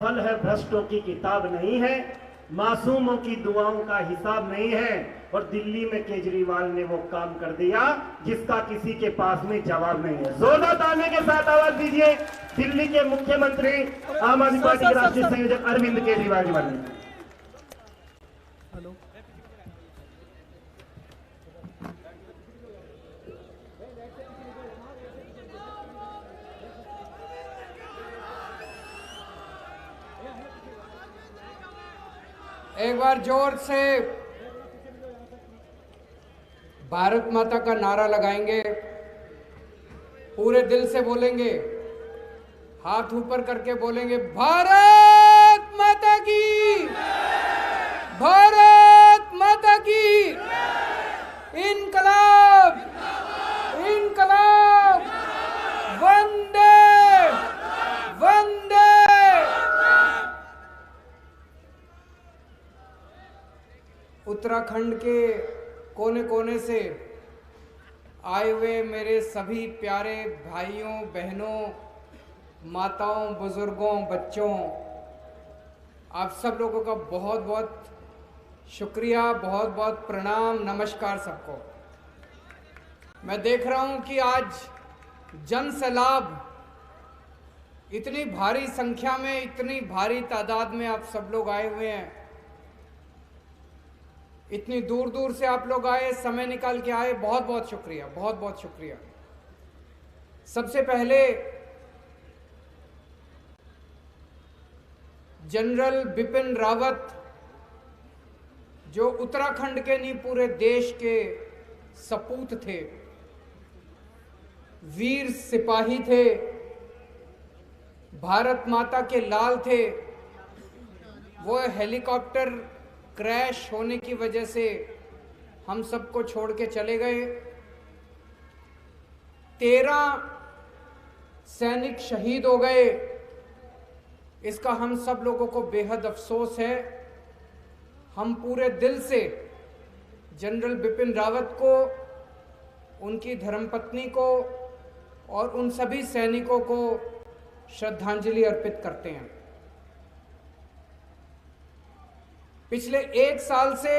फल है भ्रष्टों की किताब नहीं है, मासूमों की दुआओं का हिसाब नहीं है। और दिल्ली में केजरीवाल ने वो काम कर दिया जिसका किसी के पास में जवाब नहीं है। जोरदार तालियों के साथ आवाज दीजिए दिल्ली के मुख्यमंत्री आम आदमी पार्टी के राष्ट्रीय संयोजक अरविंद केजरीवाल जी वाले। हेलो, एक बार जोर से भारत माता का नारा लगाएंगे, पूरे दिल से बोलेंगे, हाथ ऊपर करके बोलेंगे, भारत माता की, भारत माता की, इनकलाब, इनकलाब, वंदे वंदे। उत्तराखंड के कोने कोने से आए हुए मेरे सभी प्यारे भाइयों बहनों, माताओं, बुजुर्गों, बच्चों, आप सब लोगों का बहुत बहुत शुक्रिया, बहुत बहुत प्रणाम, नमस्कार सबको। मैं देख रहा हूं कि आज जन सैलाब, इतनी भारी संख्या में, इतनी भारी तादाद में आप सब लोग आए हुए हैं। इतनी दूर दूर से आप लोग आए, समय निकाल के आए, बहुत बहुत शुक्रिया, बहुत बहुत शुक्रिया। सबसे पहले जनरल बिपिन रावत, जो उत्तराखंड के नहीं पूरे देश के सपूत थे, वीर सिपाही थे, भारत माता के लाल थे, वो हेलीकॉप्टर क्रैश होने की वजह से हम सबको छोड़ के चले गए। 13 सैनिक शहीद हो गए। इसका हम सब लोगों को बेहद अफसोस है। हम पूरे दिल से जनरल बिपिन रावत को, उनकी धर्मपत्नी को और उन सभी सैनिकों को श्रद्धांजलि अर्पित करते हैं। पिछले 1 साल से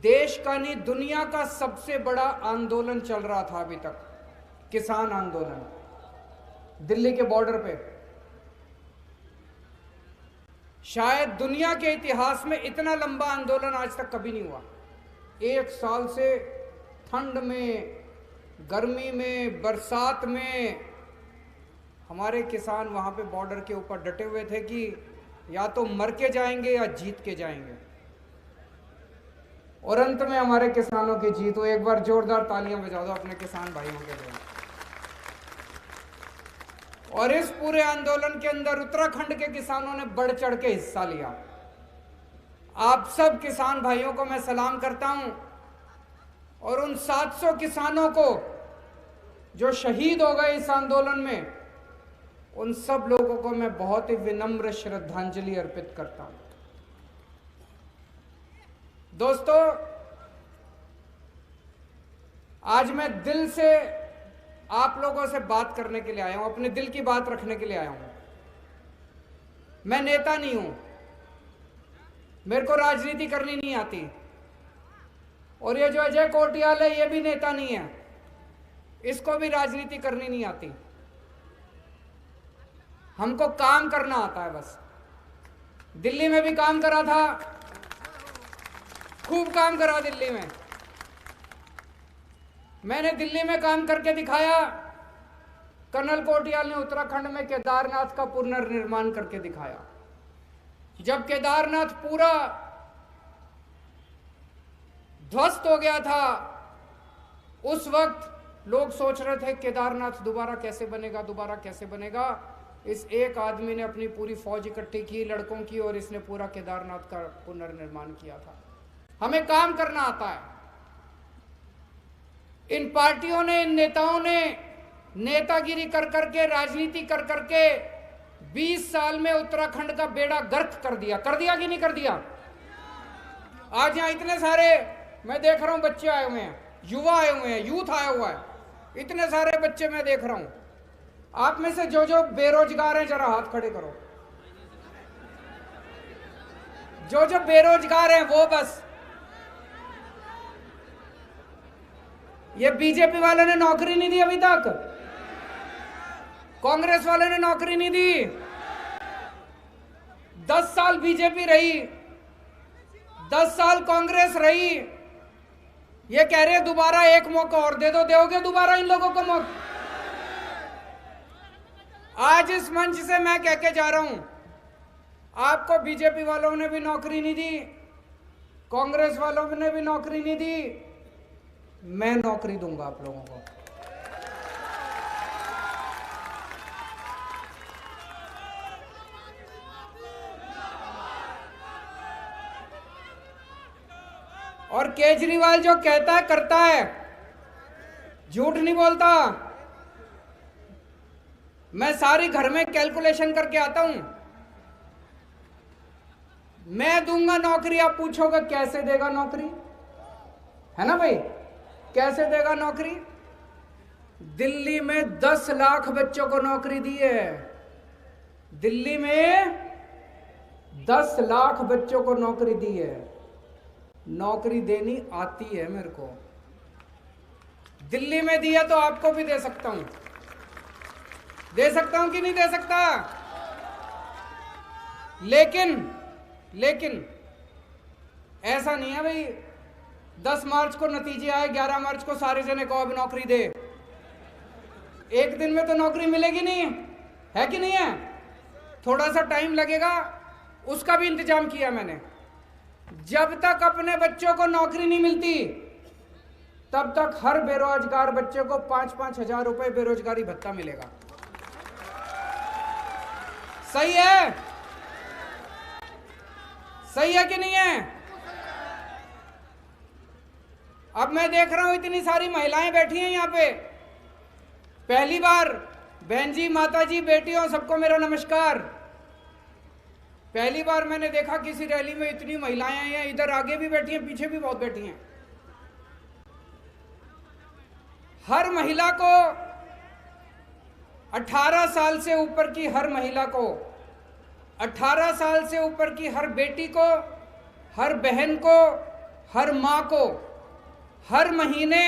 देश का नहीं, दुनिया का सबसे बड़ा आंदोलन चल रहा था अभी तक, किसान आंदोलन, दिल्ली के बॉर्डर पे। शायद दुनिया के इतिहास में इतना लंबा आंदोलन आज तक कभी नहीं हुआ। 1 साल से ठंड में, गर्मी में, बरसात में हमारे किसान वहां पे बॉर्डर के ऊपर डटे हुए थे कि या तो मर के जाएंगे या जीत के जाएंगे। और अंत में हमारे किसानों की जीत हो। एक बार जोरदार तालियां बजा दो अपने किसान भाइयों के लिए। और इस पूरे आंदोलन के अंदर उत्तराखंड के किसानों ने बढ़ चढ़ के हिस्सा लिया। आप सब किसान भाइयों को मैं सलाम करता हूं। और उन 700 किसानों को जो शहीद हो गए इस आंदोलन में, उन सब लोगों को मैं बहुत ही विनम्र श्रद्धांजलि अर्पित करता हूं। दोस्तों, आज मैं दिल से आप लोगों से बात करने के लिए आया हूं, अपने दिल की बात रखने के लिए आया हूं। मैं नेता नहीं हूं, मेरे को राजनीति करनी नहीं आती। और ये जो अजय कोटियाल है, ये भी नेता नहीं है, इसको भी राजनीति करनी नहीं आती। हमको काम करना आता है बस। दिल्ली में भी काम करा था, खूब काम करा दिल्ली में। मैंने दिल्ली में काम करके दिखाया। कर्नल कोटियाल ने उत्तराखंड में केदारनाथ का पुनर्निर्माण करके दिखाया। जब केदारनाथ पूरा ध्वस्त हो गया था, उस वक्त लोग सोच रहे थे केदारनाथ दोबारा कैसे बनेगा, दोबारा कैसे बनेगा। इस एक आदमी ने अपनी पूरी फौज इकट्ठी की लड़कों की, और इसने पूरा केदारनाथ का पुनर्निर्माण किया था। हमें काम करना आता है। इन पार्टियों ने, इन नेताओं ने नेतागिरी कर करके, राजनीति कर करके 20 साल में उत्तराखंड का बेड़ा गर्क कर दिया। कर दिया कि नहीं कर दिया? आज यहां इतने सारे मैं देख रहा हूं बच्चे आए हुए हैं, युवा आए हुए हैं, यूथ आया हुआ है, इतने सारे बच्चे मैं देख रहा हूं। आप में से जो जो बेरोजगार हैं जरा हाथ खड़े करो। जो जो बेरोजगार हैं वो बस। ये बीजेपी वाले ने नौकरी नहीं दी अभी तक, कांग्रेस वाले ने नौकरी नहीं दी। 10 साल बीजेपी रही, 10 साल कांग्रेस रही, ये कह रहे दोबारा एक मौका और दे दो। दोगे दोबारा इन लोगों को मौका? आज इस मंच से मैं कह के जा रहा हूं, आपको बीजेपी वालों ने भी नौकरी नहीं दी, कांग्रेस वालों ने भी नौकरी नहीं दी, मैं नौकरी दूंगा आप लोगों को। और केजरीवाल जो कहता है करता है, झूठ नहीं बोलता। मैं सारी घर में कैलकुलेशन करके आता हूं। मैं दूंगा नौकरी, आप पूछोगे कैसे देगा नौकरी, है ना भाई? कैसे देगा नौकरी? दिल्ली में 10 लाख बच्चों को नौकरी दी है। दिल्ली में 10 लाख बच्चों को नौकरी दी है। नौकरी देनी आती है मेरे को। दिल्ली में दिया तो आपको भी दे सकता हूं। दे सकता हूं कि नहीं दे सकता? लेकिन ऐसा नहीं है भाई 10 मार्च को नतीजे आए, 11 मार्च को सारे जने को अब नौकरी दे। एक दिन में तो नौकरी मिलेगी नहीं, है कि नहीं है? थोड़ा सा टाइम लगेगा, उसका भी इंतजाम किया मैंने। जब तक अपने बच्चों को नौकरी नहीं मिलती तब तक हर बेरोजगार बच्चे को 5-5 हजार रुपए बेरोजगारी भत्ता मिलेगा। सही है? सही है कि नहीं है? अब मैं देख रहा हूं इतनी सारी महिलाएं बैठी हैं यहां पे। पहली बार बहन जी, माता जी, बेटियों, सबको मेरा नमस्कार। पहली बार मैंने देखा किसी रैली में इतनी महिलाएं आई हैं। इधर आगे भी बैठी हैं, पीछे भी बहुत बैठी हैं। हर महिला को 18 साल से ऊपर की हर महिला को, 18 साल से ऊपर की हर बेटी को, हर बहन को, हर मां को हर महीने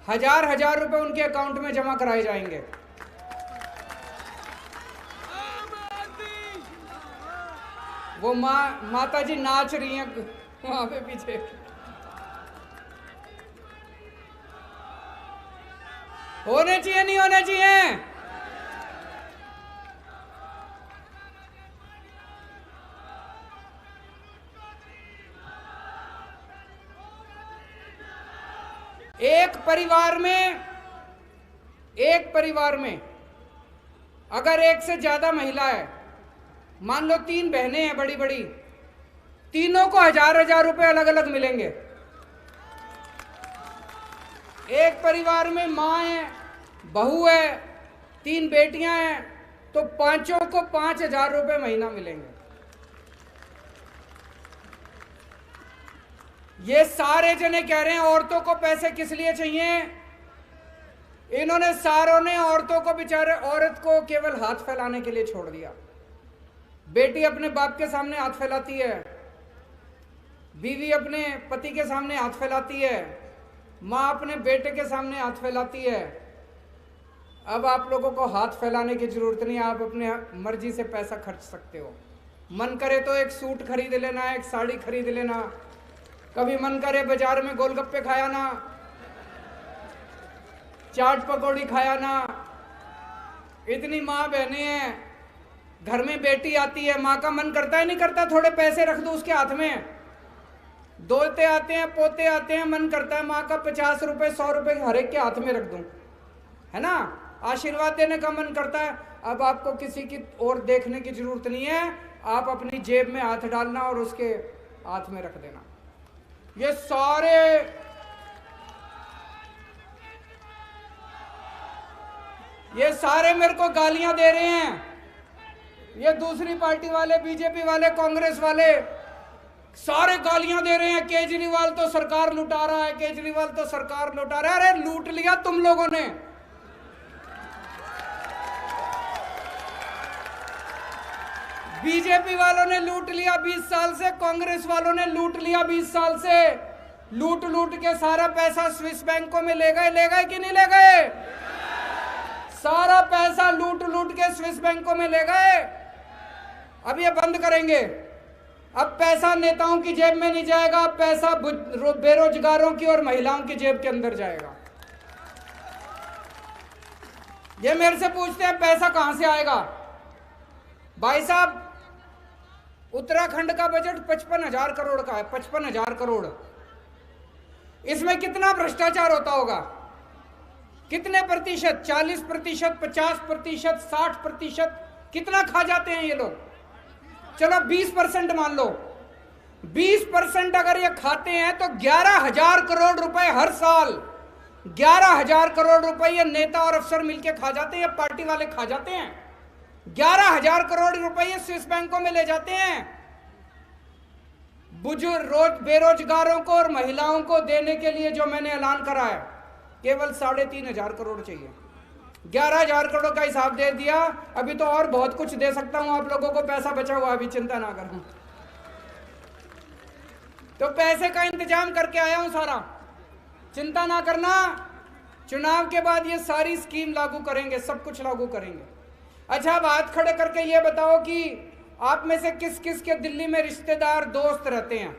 1000 रुपए उनके अकाउंट में जमा कराए जाएंगे। वो माता जी नाच रही हैं वहां पे पीछे। होने चाहिए नहीं होने चाहिए? एक परिवार में अगर एक से ज्यादा महिला है, मान लो 3 बहनें हैं बड़ी बड़ी, तीनों को 1000 रुपए अलग अलग मिलेंगे। एक परिवार में मां है, बहू है, 3 बेटियां हैं, तो पांचों को 5000 रुपए महीना मिलेंगे। ये सारे जने कह रहे हैं औरतों को पैसे किस लिए चाहिए? इन्होंने सारों ने औरतों को, बेचारे औरत को केवल हाथ फैलाने के लिए छोड़ दिया। बेटी अपने बाप के सामने हाथ फैलाती है, बीवी अपने पति के सामने हाथ फैलाती है, माँ अपने बेटे के सामने हाथ फैलाती है। अब आप लोगों को हाथ फैलाने की जरूरत नहीं, आप अपने मर्जी से पैसा खर्च सकते हो। मन करे तो एक सूट खरीद लेना, एक साड़ी खरीद लेना, कभी मन करे बाजार में गोलगप्पे खाया ना, चाट पकौड़ी खाया ना। इतनी माँ बहनें हैं, घर में बेटी आती है, माँ का मन करता है नहीं करता थोड़े पैसे रख दो उसके हाथ में? दोते आते हैं, पोते आते हैं, मन करता है माँ का 50 रुपए 100 रुपए हर एक के हाथ में रख दूं, है ना? आशीर्वाद देने का मन करता है। अब आपको किसी की ओर देखने की जरूरत नहीं है, आप अपनी जेब में हाथ डालना और उसके हाथ में रख देना। ये सारे मेरे को गालियां दे रहे हैं। ये दूसरी पार्टी वाले, बीजेपी वाले, कांग्रेस वाले सारे गालियां दे रहे हैं। केजरीवाल तो सरकार लुटा रहा है, केजरीवाल तो सरकार लुटा रहा है। अरे लूट लिया तुम लोगों ने। बीजेपी वालों ने लूट लिया 20 साल से, कांग्रेस वालों ने लूट लिया 20 साल से। लूट लूट के सारा पैसा स्विस बैंकों में ले गए कि नहीं ले गए? सारा पैसा लूट लूट के स्विस बैंकों में ले गए। अब ये बंद करेंगे। अब पैसा नेताओं की जेब में नहीं जाएगा, अब पैसा बेरोजगारों की और महिलाओं की जेब के अंदर जाएगा। ये मेरे से पूछते हैं पैसा कहां से आएगा? भाई साहब, उत्तराखंड का बजट 55,000 करोड़ का है, 55,000 करोड़। इसमें कितना भ्रष्टाचार होता होगा? कितने प्रतिशत? 40%, 50%, 60%? कितना खा जाते हैं ये लोग? चलो 20% मान लो। 20% अगर ये खाते हैं तो 11,000 करोड़ रुपए हर साल, 11,000 करोड़ रुपए ये नेता और अफसर मिलके खा जाते हैं, पार्टी वाले खा जाते हैं। 11,000 करोड़ रुपए ये स्विस बैंकों में ले जाते हैं। बुजुर्ग बेरोजगारों को और महिलाओं को देने के लिए जो मैंने ऐलान करा है, केवल 3,500 करोड़ चाहिए। 11,000 करोड़ का हिसाब दे दिया। अभी तो और बहुत कुछ दे सकता हूं, आप लोगों को पैसा बचा हुआ, अभी चिंता ना करूं। तो पैसे का इंतजाम करके आया हूं सारा, चिंता ना करना। चुनाव के बाद ये सारी स्कीम लागू करेंगे, सब कुछ लागू करेंगे। अच्छा, अब हाथ खड़े करके ये बताओ कि आप में से किस किस के दिल्ली में रिश्तेदार दोस्त रहते हैं?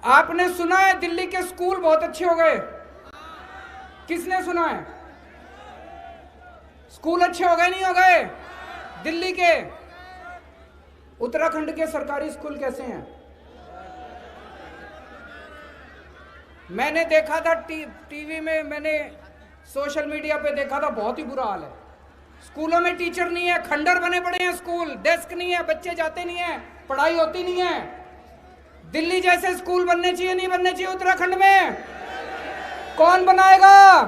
आपने सुना है दिल्ली के स्कूल बहुत अच्छे हो गए? किसने सुना है? स्कूल अच्छे हो गए नहीं हो गए दिल्ली के? उत्तराखंड के सरकारी स्कूल कैसे हैं? मैंने देखा था टीवी में, मैंने सोशल मीडिया पे देखा था, बहुत ही बुरा हाल है। स्कूलों में टीचर नहीं है, खंडर बने पड़े हैं स्कूल, डेस्क नहीं है, बच्चे जाते नहीं है, पढ़ाई होती नहीं है। दिल्ली जैसे स्कूल बनने चाहिए नहीं बनने चाहिए उत्तराखंड में? कौन बनाएगा?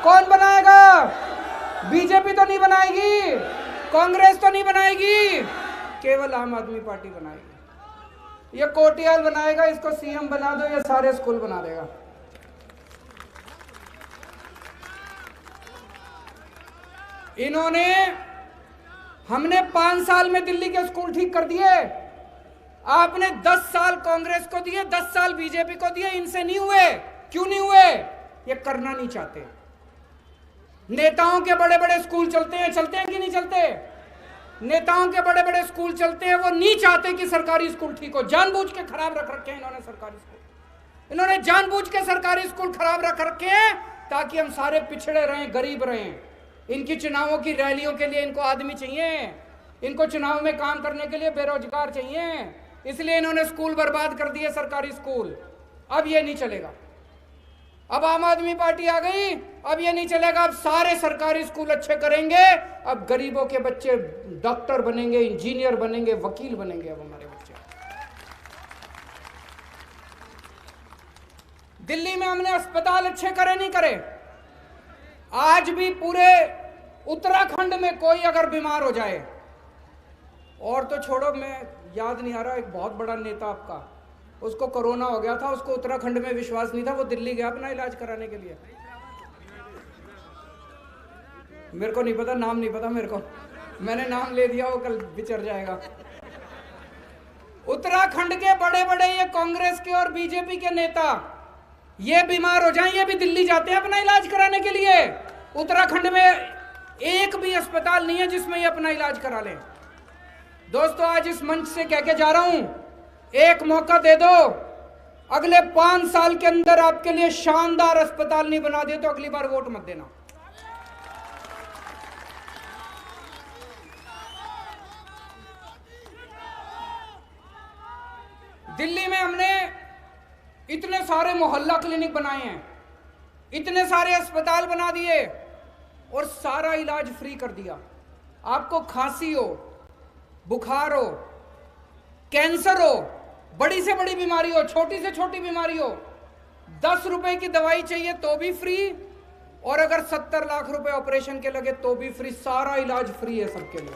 कौन बनाएगा? बीजेपी तो नहीं बनाएगी, कांग्रेस तो नहीं बनाएगी, केवल आम आदमी पार्टी बनाएगी। ये कोटियाल बनाएगा, इसको सीएम बना दो, ये सारे स्कूल बना देगा। हमने 5 साल में दिल्ली के स्कूल ठीक कर दिए। आपने 10 साल कांग्रेस को दिए, 10 साल बीजेपी को दिए, इनसे नहीं हुए। क्यों नहीं हुए? ये करना नहीं चाहते। नेताओं के बड़े बड़े स्कूल चलते हैं कि नहीं चलते? नेताओं के बड़े बड़े स्कूल चलते हैं, वो नहीं चाहते कि सरकारी स्कूल ठीक हो। जानबूझ के खराब रख रखे हैं इन्होंने सरकारी स्कूल। इन्होंने जानबूझ के सरकारी स्कूल खराब रख रखे हैं ताकि हम सारे पिछड़े रहें, गरीब रहें। इनकी चुनावों की रैलियों के लिए इनको आदमी चाहिए, इनको चुनाव में काम करने के लिए बेरोजगार चाहिए, इसलिए इन्होंने स्कूल बर्बाद कर दिए, सरकारी स्कूल। अब ये नहीं चलेगा। अब आम आदमी पार्टी आ गई, अब ये नहीं चलेगा। अब सारे सरकारी स्कूल अच्छे करेंगे। अब गरीबों के बच्चे डॉक्टर बनेंगे, इंजीनियर बनेंगे, वकील बनेंगे। अब हमारे बच्चे दिल्ली में हमने अस्पताल अच्छे करे नहीं करे? आज भी पूरे उत्तराखंड में कोई अगर बीमार हो जाए, और तो छोड़ो, मैं याद नहीं आ रहा, एक बहुत बड़ा नेता आपका, उसको कोरोना हो गया था, उसको उत्तराखंड में विश्वास नहीं था, वो दिल्ली गया अपना इलाज कराने के लिए। मेरे को नहीं पता, नाम नहीं पता मेरे को, मैंने नाम ले दिया, वो कल बिचर जाएगा। उत्तराखंड के बड़े बड़े ये कांग्रेस के और बीजेपी के नेता ये बीमार हो जाएं, ये भी दिल्ली जाते हैं अपना इलाज कराने के लिए। उत्तराखंड में एक भी अस्पताल नहीं है जिसमें ये अपना इलाज करा लें। दोस्तों, आज इस मंच से कह के जा रहा हूं, एक मौका दे दो। अगले 5 साल के अंदर आपके लिए शानदार अस्पताल नहीं बना दिए तो अगली बार वोट मत देना। दिल्ली में हमने इतने सारे मोहल्ला क्लिनिक बनाए हैं, इतने सारे अस्पताल बना दिए और सारा इलाज फ्री कर दिया। आपको खांसी हो, बुखार हो, कैंसर हो, बड़ी से बड़ी बीमारी हो, छोटी से छोटी बीमारी हो, 10 रुपए की दवाई चाहिए तो भी फ्री, और अगर 70 लाख रुपए ऑपरेशन के लगे तो भी फ्री। सारा इलाज फ्री है सबके लिए।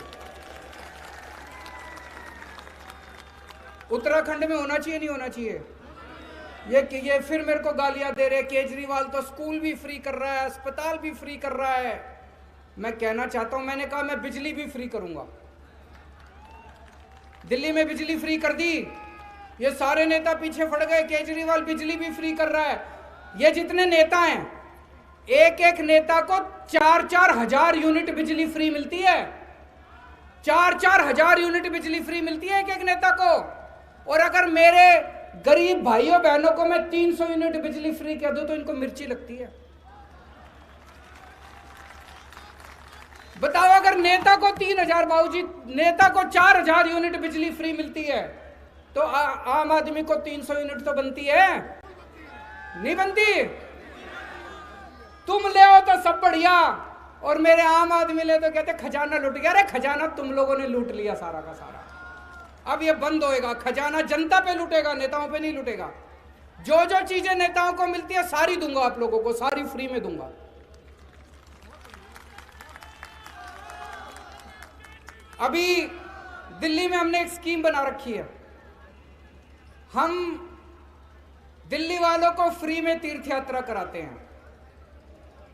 उत्तराखंड में होना चाहिए नहीं होना चाहिए? ये फिर मेरे को गालियां दे रहे, केजरीवाल तो स्कूल भी फ्री कर रहा है, अस्पताल भी फ्री कर रहा है। मैं कहना चाहता हूं, मैंने कहा मैं बिजली भी फ्री करूंगा। दिल्ली में बिजली फ्री कर दी, ये सारे नेता पीछे पड़ गए, केजरीवाल बिजली भी फ्री कर रहा है। ये जितने नेता हैं, एक एक नेता को 4-4 हजार यूनिट बिजली फ्री मिलती है। 4-4 हजार यूनिट बिजली फ्री मिलती है एक एक नेता को। और अगर मेरे गरीब भाइयों बहनों को मैं 300 यूनिट बिजली फ्री कह दूं तो इनको मिर्ची लगती है। बताओ, अगर नेता को 3000, बाबूजी नेता को 4000 यूनिट बिजली फ्री मिलती है तो आम आदमी को 300 यूनिट तो बनती है? नहीं बनती। तुम ले हो तो सब बढ़िया, और मेरे आम आदमी ले तो कहते खजाना लूट गया। अरे खजाना तुम लोगों ने लूट लिया सारा का सारा, अब ये बंद होएगा। खजाना जनता पे लूटेगा, नेताओं पे नहीं लूटेगा। जो जो चीजें नेताओं को मिलती है सारी दूंगा आप लोगों को, सारी फ्री में दूंगा। अभी दिल्ली में हमने एक स्कीम बना रखी है, हम दिल्ली वालों को फ्री में तीर्थ यात्रा कराते हैं।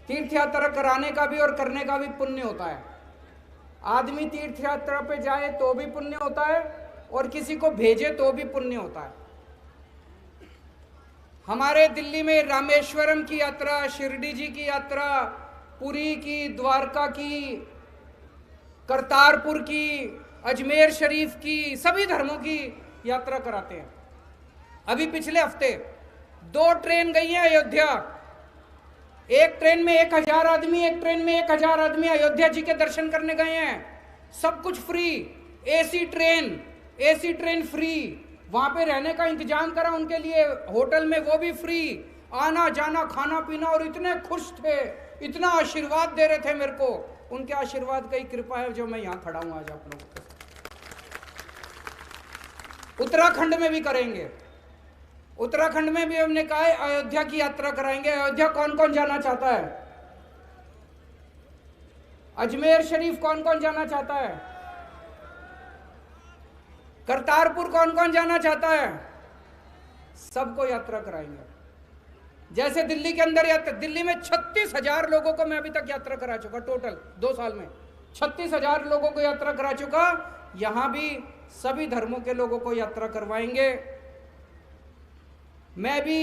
तीर्थ यात्रा कराने का भी और करने का भी पुण्य होता है। आदमी तीर्थ यात्रा पे जाए तो भी पुण्य होता है, और किसी को भेजे तो भी पुण्य होता है। हमारे दिल्ली में रामेश्वरम की यात्रा, शिरडी जी की यात्रा, पुरी की, द्वारका की, करतारपुर की, अजमेर शरीफ की, सभी धर्मों की यात्रा कराते हैं। अभी पिछले हफ्ते 2 ट्रेन गई हैं अयोध्या। एक ट्रेन में 1000 आदमी, एक ट्रेन में 1000 आदमी अयोध्या जी के दर्शन करने गए हैं। सब कुछ फ्री, एसी ट्रेन फ्री, वहां पे रहने का इंतजाम करा उनके लिए होटल में, वो भी फ्री, आना जाना खाना पीना। और इतने खुश थे, इतना आशीर्वाद दे रहे थे मेरे को। उनके आशीर्वाद की कृपा है जो मैं यहां खड़ा हूं आज आप लोगों के। उत्तराखंड में भी करेंगे, उत्तराखंड में भी हमने कहा है अयोध्या की यात्रा कराएंगे। अयोध्या कौन कौन जाना चाहता है? अजमेर शरीफ कौन कौन जाना चाहता है? करतारपुर कौन कौन जाना चाहता है? सबको यात्रा कराएंगे। जैसे दिल्ली के अंदर यात्रा, दिल्ली में 36,000 लोगों को मैं अभी तक यात्रा करा चुका, टोटल 2 साल में 36,000 लोगों को यात्रा करा चुका। यहां भी सभी धर्मों के लोगों को यात्रा करवाएंगे। मैं भी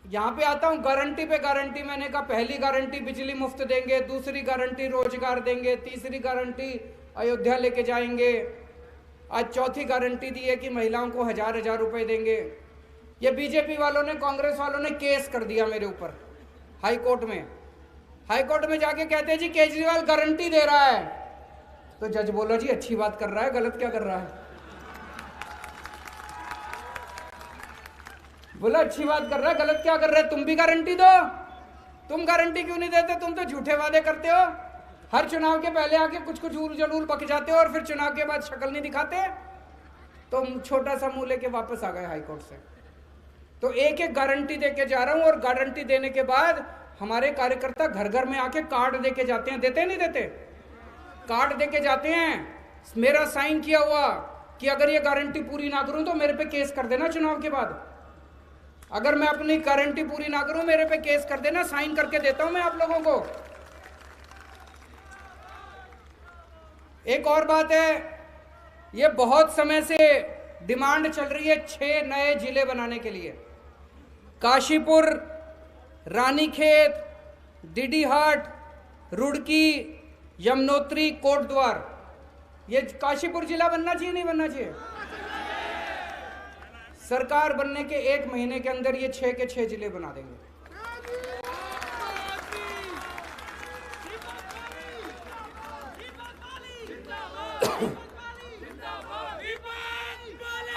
यहां पे आता हूं गारंटी पे गारंटी। मैंने कहा पहली गारंटी बिजली मुफ्त देंगे, दूसरी गारंटी रोजगार देंगे, तीसरी गारंटी अयोध्या लेके जाएंगे, आज चौथी गारंटी दी है कि महिलाओं को 1000-1000 रुपए देंगे। ये बीजेपी वालों ने, कांग्रेस वालों ने केस कर दिया मेरे ऊपर हाई कोर्ट में। हाई कोर्ट में जाके कहते हैं जी केजरीवाल गारंटी दे रहा है। तो जज बोला जी अच्छी बात कर रहा है, गलत क्या कर रहा है? बोला अच्छी बात कर रहा है, गलत क्या कर रहा है? तुम भी गारंटी दो। तुम गारंटी क्यों नहीं देते? तुम तो झूठे वादे करते हो, हर चुनाव के पहले आके कुछ कुछ उल जलूल बक जाते हो और फिर चुनाव के बाद शक्ल नहीं दिखाते। तो छोटा सा मुंह लेके वापस आ गए हाई कोर्ट से। तो एक एक गारंटी देके जा रहा हूं, और गारंटी देने के बाद हमारे कार्यकर्ता घर घर में आके कार्ड देके जाते हैं। देते नहीं देते? कार्ड देके जाते हैं, मेरा साइन किया हुआ कि अगर ये गारंटी पूरी ना करूं तो मेरे पे केस कर देना चुनाव के बाद। अगर मैं अपनी गारंटी पूरी ना करूं मेरे पे केस कर देना, साइन करके देता हूं मैं आप लोगों को। एक और बात है, ये बहुत समय से डिमांड चल रही है 6 नए जिले बनाने के लिए। काशीपुर, रानीखेत, डीडीहाट, रुड़की, यमुनोत्री, कोटद्वार। ये काशीपुर जिला बनना चाहिए नहीं बनना चाहिए? सरकार बनने के 1 महीने के अंदर ये 6 के 6 जिले बना देंगे।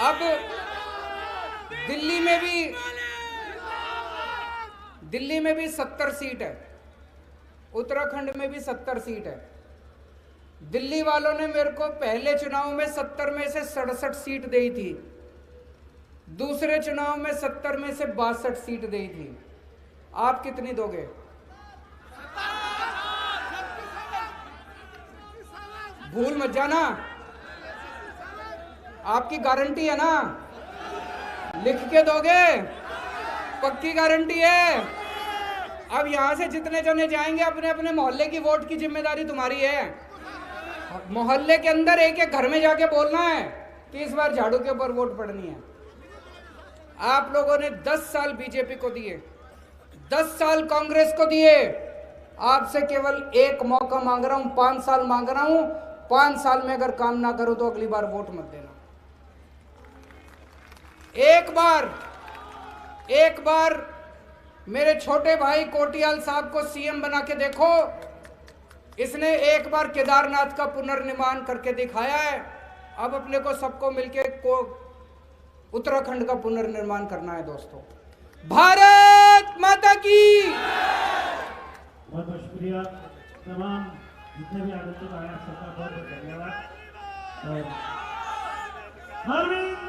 अब दिल्ली में भी 70 सीट है, उत्तराखंड में भी 70 सीट है। दिल्ली वालों ने मेरे को पहले चुनाव में 70 में से 67 सीट दी थी, दूसरे चुनाव में 70 में से 62 सीट दी थी। आप कितनी दोगे? भूल मत जाना, आपकी गारंटी है ना? लिख के दोगे? पक्की गारंटी है? अब यहां से जितने जने जाएंगे अपने अपने मोहल्ले की वोट की जिम्मेदारी तुम्हारी है। मोहल्ले के अंदर एक एक घर में जाके बोलना है कि इस बार झाड़ू के ऊपर वोट पड़नी है। आप लोगों ने 10 साल बीजेपी को दिए, 10 साल कांग्रेस को दिए। आपसे केवल एक मौका मांग रहा हूं, 5 साल मांग रहा हूं। 5 साल में अगर काम ना करूं तो अगली बार वोट मत देना। एक बार मेरे छोटे भाई कोटियाल साहब को सीएम बना के देखो। इसने एक बार केदारनाथ का पुनर्निर्माण करके दिखाया है। अब अपने को सबको मिलके उत्तराखंड का पुनर्निर्माण करना है दोस्तों। भारत माता की। बहुत बहुत शुक्रिया। तमाम जितने भी आगंतुक आए सबका बहुत बहुत धन्यवाद। और अरविंद